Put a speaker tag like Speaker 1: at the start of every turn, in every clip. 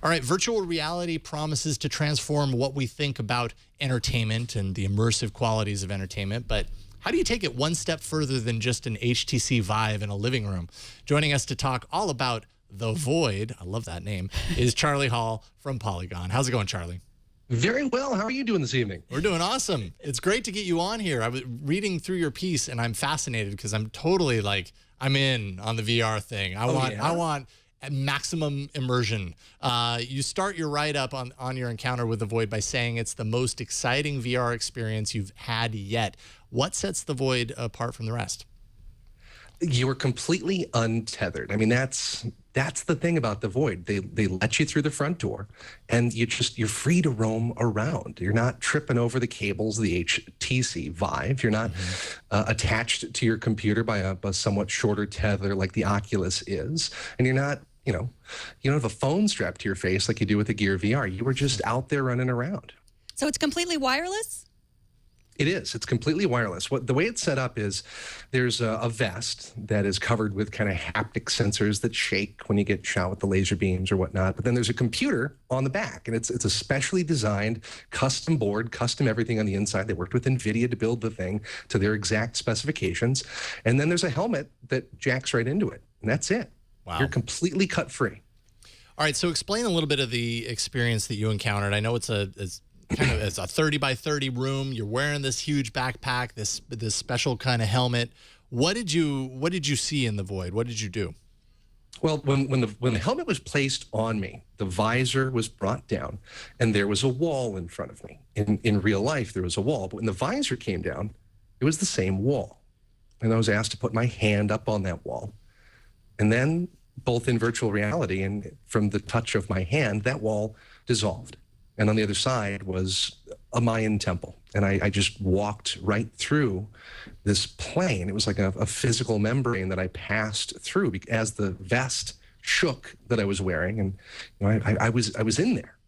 Speaker 1: All right, virtual reality promises to transform what we think about entertainment and the immersive qualities of entertainment, but how do you take it one step further than just an HTC Vive in a living room? Joining us to talk all about The Void, I love that name, is Charlie Howell from Polygon. How's it going, Charlie?
Speaker 2: Very well. How are you doing this evening?
Speaker 1: We're doing awesome. It's great to get you on here. I was reading through your piece and I'm fascinated because I'm totally like, I'm in on the VR thing. I want maximum immersion. You start your write-up on your encounter with the Void by saying it's the most exciting VR experience you've had yet. What sets the Void apart from the rest?
Speaker 2: You're completely untethered. I mean, that's the thing about the Void. They let you through the front door, and you're free to roam around. You're not tripping over the cables of the HTC Vive. You're not attached to your computer by a somewhat shorter tether like the Oculus is, and you're not. You don't have a phone strapped to your face like you do with the Gear VR. You were just out there running around.
Speaker 3: So it's completely wireless?
Speaker 2: It is. It's completely wireless. The way it's set up is there's a vest that is covered with kind of haptic sensors that shake when you get shot with the laser beams or whatnot. But then there's a computer on the back, and it's a specially designed, custom board, custom everything on the inside. They worked with NVIDIA to build the thing to their exact specifications. And then there's a helmet that jacks right into it, and that's it.
Speaker 1: Wow.
Speaker 2: You're completely cut free. All
Speaker 1: right, so explain a little bit of the experience that you encountered. I know it's a 30 by 30 room. You're wearing this huge backpack, this special kind of helmet. What did you see in the Void? What did you do?
Speaker 2: Well, when the helmet was placed on me, the visor was brought down, and there was a wall in front of me. In real life, there was a wall, but when the visor came down, it was the same wall. And I was asked to put my hand up on that wall. And then, both in virtual reality and from the touch of my hand, that wall dissolved. And on the other side was a Mayan temple. And I just walked right through this plane. It was like a physical membrane that I passed through as the vest shook that I was wearing. And I was in there.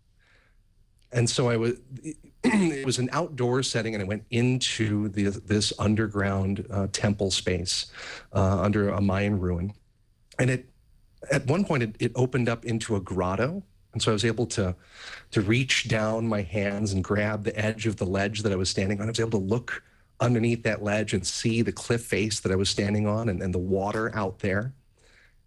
Speaker 2: And so it was an outdoor setting, and I went into this underground temple space under a Mayan ruin. And at one point, it opened up into a grotto. And so I was able to reach down my hands and grab the edge of the ledge that I was standing on. I was able to look underneath that ledge and see the cliff face that I was standing on and the water out there.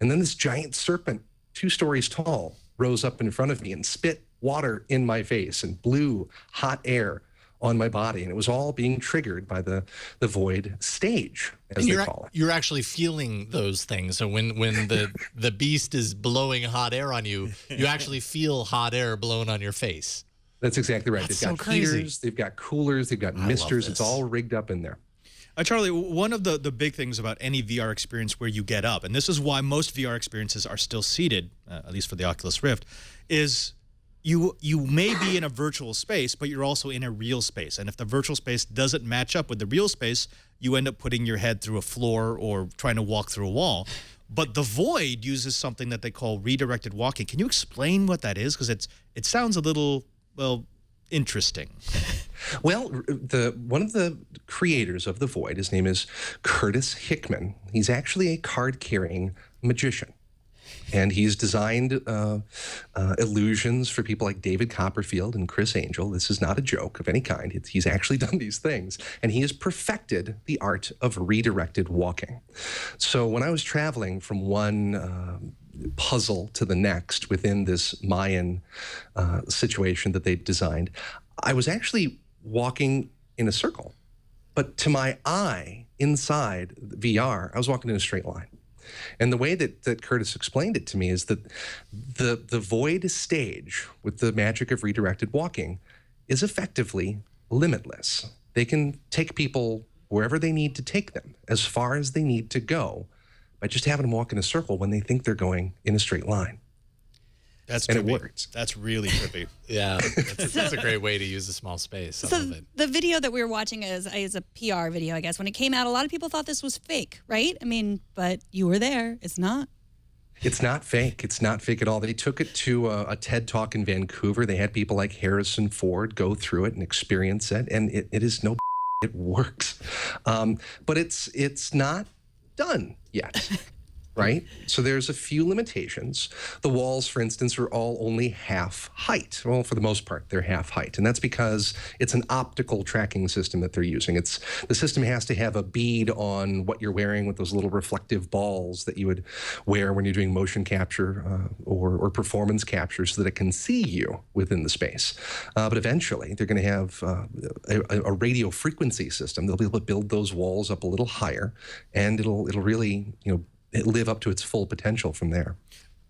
Speaker 2: And then this giant serpent, 2 stories tall, rose up in front of me and spit water in my face and blew hot air on my body, and it was all being triggered by the Void stage, as they call it.
Speaker 1: You're actually feeling those things. So when the beast is blowing hot air on you, you actually feel hot air blowing on your face.
Speaker 2: That's exactly right.
Speaker 1: That's
Speaker 2: they've got heaters, they've got coolers, they've got misters. It's all rigged up in there.
Speaker 4: Charlie, one of the big things about any VR experience where you get up, and this is why most VR experiences are still seated, at least for the Oculus Rift, is you may be in a virtual space, but you're also in a real space. And if the virtual space doesn't match up with the real space, you end up putting your head through a floor or trying to walk through a wall. But the Void uses something that they call redirected walking. Can you explain what that is? Because it sounds a little, well, interesting.
Speaker 2: Well, one of the creators of the Void, his name is Curtis Hickman. He's actually a card-carrying magician. And he's designed illusions for people like David Copperfield and Chris Angel. This is not a joke of any kind. He's actually done these things. And he has perfected the art of redirected walking. So when I was traveling from one puzzle to the next within this Mayan situation that they designed, I was actually walking in a circle. But to my eye, inside VR, I was walking in a straight line. And the way that Curtis explained it to me is that the Void stage with the magic of redirected walking is effectively limitless. They can take people wherever they need to take them, as far as they need to go, by just having them walk in a circle when they think they're going in a straight line.
Speaker 4: That's
Speaker 2: and
Speaker 4: trippy.
Speaker 2: It works.
Speaker 4: That's really trippy.
Speaker 1: Yeah, that's a great way to use a small space. I love it.
Speaker 3: The video that we were watching is a PR video, I guess. When it came out, a lot of people thought this was fake, right? I mean, but you were there. It's not.
Speaker 2: It's not fake. It's not fake at all. They took it to a TED Talk in Vancouver. They had people like Harrison Ford go through it and experience it, and it is no it works. But it's not done yet. right? So there's a few limitations. The walls, for instance, are all only half height. Well, for the most part, they're half height. And that's because it's an optical tracking system that they're using. The system has to have a bead on what you're wearing with those little reflective balls that you would wear when you're doing motion capture or performance capture so that it can see you within the space. But eventually, they're going to have a radio frequency system. They'll be able to build those walls up a little higher, and it'll really, live up to its full potential from there.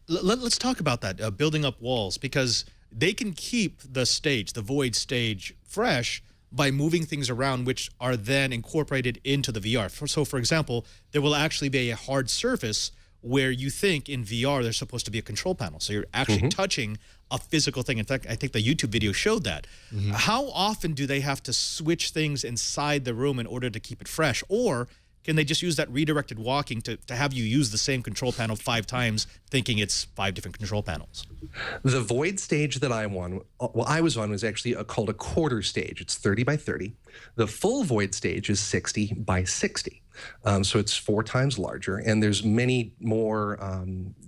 Speaker 4: Let's talk about that, building up walls, because they can keep the stage, the void stage, fresh by moving things around, which are then incorporated into the VR. So, for example, there will actually be a hard surface where you think in VR there's supposed to be a control panel. So you're actually touching a physical thing. In fact, I think the YouTube video showed that. How often do they have to switch things inside the room in order to keep it fresh? Or can they just use that redirected walking to have you use the same control panel 5 times, thinking it's 5 different control panels?
Speaker 2: The void stage that I was on was actually called a quarter stage. It's 30 by 30. The full void stage is 60 by 60. So it's 4 times larger, and there's many more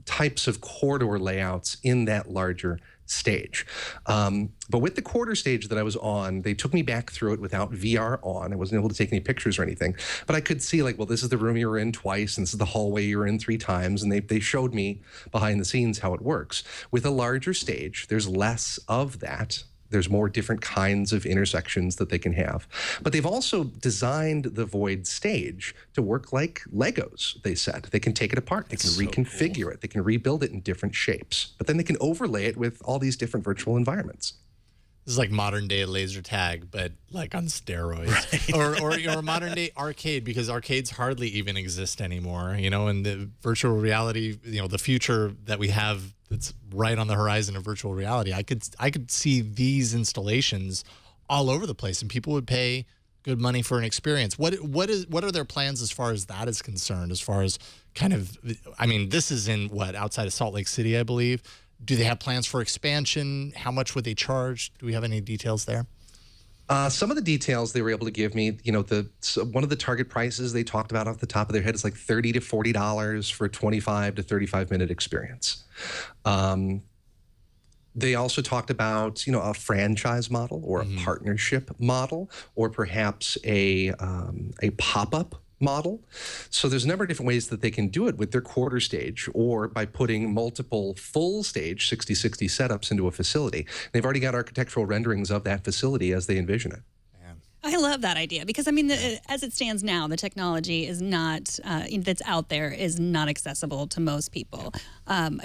Speaker 2: types of corridor layouts in that larger stage. But with the quarter stage that I was on, they took me back through it without VR on. I wasn't able to take any pictures or anything, but I could see like, well, this is the room you were in twice, and this is the hallway you were in 3 times, and they showed me behind the scenes how it works. With a larger stage, there's less of that. There's more different kinds of intersections that they can have. But they've also designed the void stage to work like Legos, they said. They can take it apart. They can reconfigure it. They can rebuild it in different shapes. But then they can overlay it with all these different virtual environments.
Speaker 1: This is like modern day laser tag, but like on steroids, right. or modern day arcade, because arcades hardly even exist anymore. And the virtual reality, the future that we have that's right on the horizon of virtual reality. I could see these installations all over the place, and people would pay good money for an experience. What are their plans as far as that is concerned? As far as this is in outside of Salt Lake City, I believe. Do they have plans for expansion? How much would they charge? Do we have any details there?
Speaker 2: Some of the details they were able to give me, one of the target prices they talked about off the top of their head is like $30 to $40 for a 25 to 35-minute experience. They also talked about, a franchise model or a partnership model, or perhaps a pop-up model. So there's a number of different ways that they can do it with their quarter stage, or by putting multiple full stage 60/60 setups into a facility. They've already got architectural renderings of that facility as they envision it.
Speaker 3: I love that idea because, as it stands now, the technology is not, that's out there is not accessible to most people.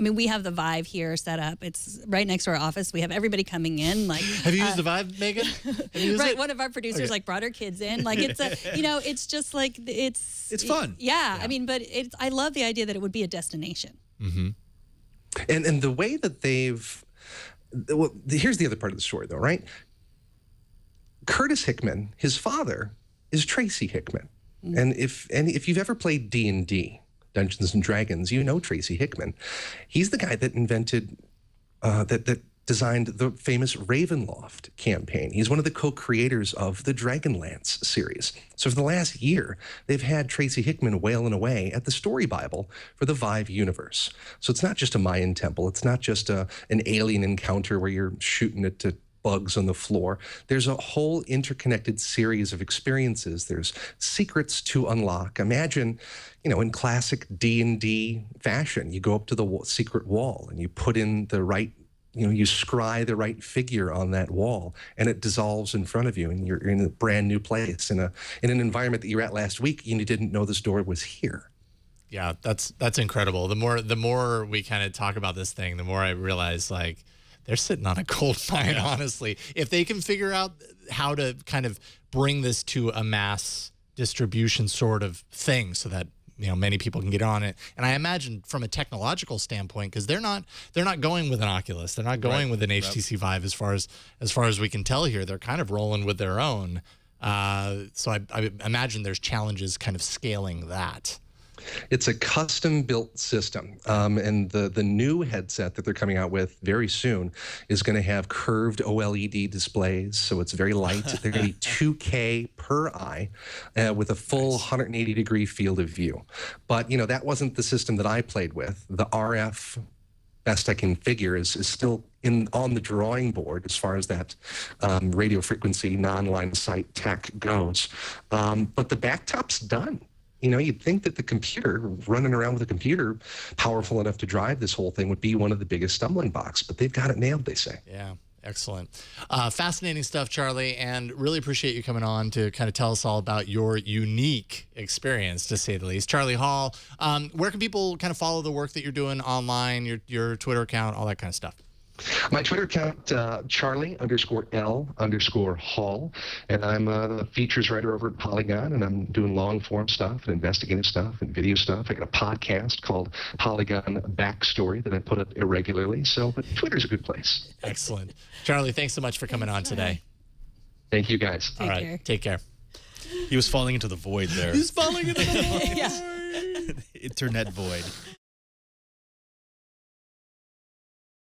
Speaker 3: We have the Vive here set up. It's right next to our office. We have everybody coming in.
Speaker 1: Have you used the Vive, Megan? Have you used it?
Speaker 3: One of our producers brought her kids in. It's just like,
Speaker 4: it's fun.
Speaker 3: Yeah. But I love the idea that it would be a destination.
Speaker 2: Mm-hmm. And the way that here's the other part of the story though, right? Curtis Hickman, his father, is Tracy Hickman. And if you've ever played D&D, Dungeons and Dragons, you know Tracy Hickman. He's the guy that invented, that designed the famous Ravenloft campaign. He's one of the co-creators of the Dragonlance series. So for the last year, they've had Tracy Hickman wailing away at the story Bible for the Vive universe. So it's not just a Mayan temple. It's not just an alien encounter where you're shooting it to bugs on the floor. There's a whole interconnected series of experiences. There's secrets to unlock. Imagine, in classic D&D fashion, you go up to the secret wall and you put in the right, you scry the right figure on that wall, and it dissolves in front of you, and you're in a brand new place in an environment that you were at last week and you didn't know this door was here.
Speaker 1: Yeah, that's incredible. The more we kind of talk about this thing, the more I realize they're sitting on a gold mine, honestly. If they can figure out how to kind of bring this to a mass distribution sort of thing so that, many people can get on it. And I imagine from a technological standpoint, because they're not going with an Oculus. They're not going with an HTC Vive as far as we can tell here. They're kind of rolling with their own. So I imagine there's challenges kind of scaling that.
Speaker 2: It's a custom-built system, and the new headset that they're coming out with very soon is going to have curved OLED displays, so it's very light. They're going to be 2K per eye, with a full 180-degree field of view. But that wasn't the system that I played with. The RF, best I can figure, is still on the drawing board as far as that radio frequency non-line of sight tech goes. But the backtop's done. You'd think that the computer, running around with a computer powerful enough to drive this whole thing, would be one of the biggest stumbling blocks, but they've got it nailed, they say.
Speaker 1: Yeah, excellent. Fascinating stuff, Charlie, and really appreciate you coming on to kind of tell us all about your unique experience, to say the least. Charlie Hall, where can people kind of follow the work that you're doing online, your Twitter account, all that kind of stuff?
Speaker 2: My Twitter account, Charlie_L_Hall, and I'm a features writer over at Polygon, and I'm doing long form stuff and investigative stuff and video stuff. I got a podcast called Polygon Backstory that I put up irregularly, but Twitter's a good place.
Speaker 1: Excellent. Charlie, thanks so much for coming on today.
Speaker 2: Thank you, guys.
Speaker 1: All right, take care.
Speaker 4: He was falling into the void there.
Speaker 1: He's falling into the void.
Speaker 3: Yeah.
Speaker 4: Internet void.